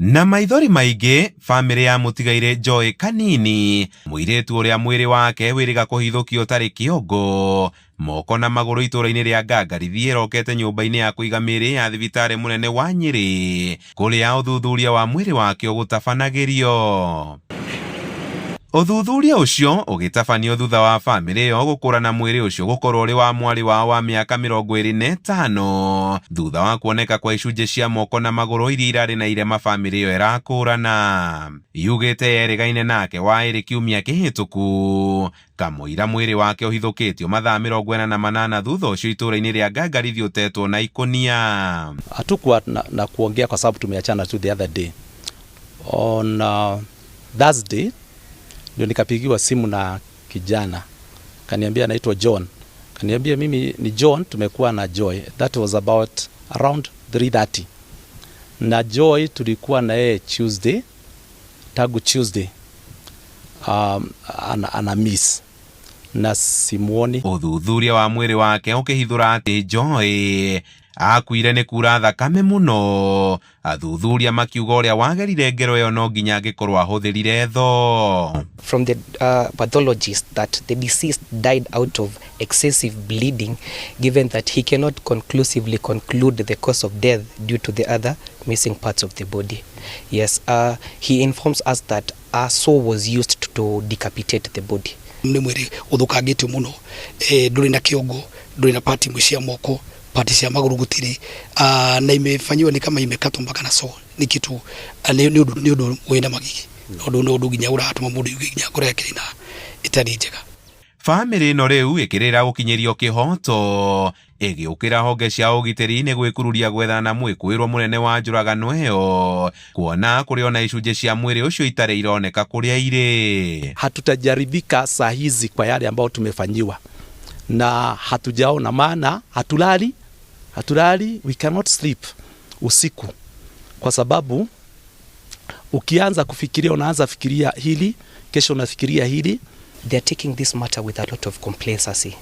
Na maithori maige family ya mutigaire Joy Kanini muiretu uria mwiri wake wiriga kuhithukio tari kiongo moko na maguru ituraini ria Ngangarithi rokete nyumba-ini ya kuiga miri ya thibitari munene wa Nyeri kuria uthuthuria wa mwiri wake ugutabanagĩrio. Uthuthuria ucio ugitabanio thutha wa family yo gukũrana mwiri ucio gukorwo uri wa mwari wao wa miaka 25 thutha wa kuoneka kwa icunjĩ cia moko na maguru iria irari na irema family yo irakũrana. Yugĩte yerĩgaine nake waĩrĩ kiumia kĩhĩtũku kamũira mwiri wake ũhithũkĩtio mathaa 48 thutha ucio itũra-ini ria Ngangarithi utetwo na ikonia. Hatukuwa na kuongea kwa sababu tumeachana tu the other day. On Thursday ndio nikapigiwa simu na kijana kaniambia anaitwa John, kaniambia mimi ni John, tumekuwa na Joy. That was about around 3:30 na Joy tulikuwa na yeye Tuesday, tagu Tuesday ana miss na simuoni. Uthuthuria wa mwiri wake ukihithura ati Joy akuire ni kura thakame muno. Athuthuria makiuga uria wagerire ngero yo no nginya angikorwo ahuthirire tho. From the pathologist that the deceased died out of excessive bleeding, given that he cannot conclusively conclude the cause of death due to the other missing parts of the body. Yes, he informs us that a saw was used to decapitate the body. Ni mwiri uthukangitio muno, nduri na kiongo, nduri na pati cia moko, pati cia maguru gutiri, na imefanyiwa ni kama imekatwa mpaka na saw. Ni kitu ni undu wina magigi, undu nginya uratuma mundu nginya kurekeri na itari njega. Family no riu ikirira gukinyirio kihoto igiukira honge cia ugitiri ni gwikururia gwethana mwikuirwo munene wa njuragano iyo kuona kuri ona icunjĩ cia mwiri ucio itari ironeka kuria ire. Hatutajaribika saa hizi kwa yale ambao tumefanyiwa na hatujaona, maana hatulali, we cannot sleep usiku kwa sababu ukianza kufikiria unaanza fikiria hili, kesho unafikiria hili. They are taking this matter with a lot of complacency.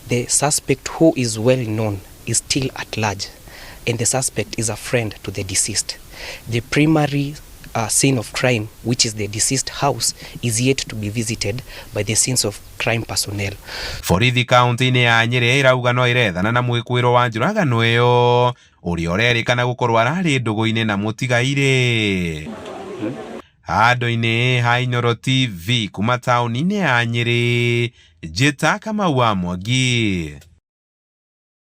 The suspect, who is well known, is still at large, and the suspect is a friend to the deceased. The primary scene of crime, which is the deceased house, is yet to be visited by the scenes of crime personnel. Borithi kaunti-ini ya Nyeri irauga no irethana na mwikuiro wa njuragano iyo uria urerikana gukorwo arari ndugu-ini na mutigaire. Handũ-inĩ ha Inooro TV kuma taũni-inĩ ya Nyeri, njĩta Kamau wa Mwangi.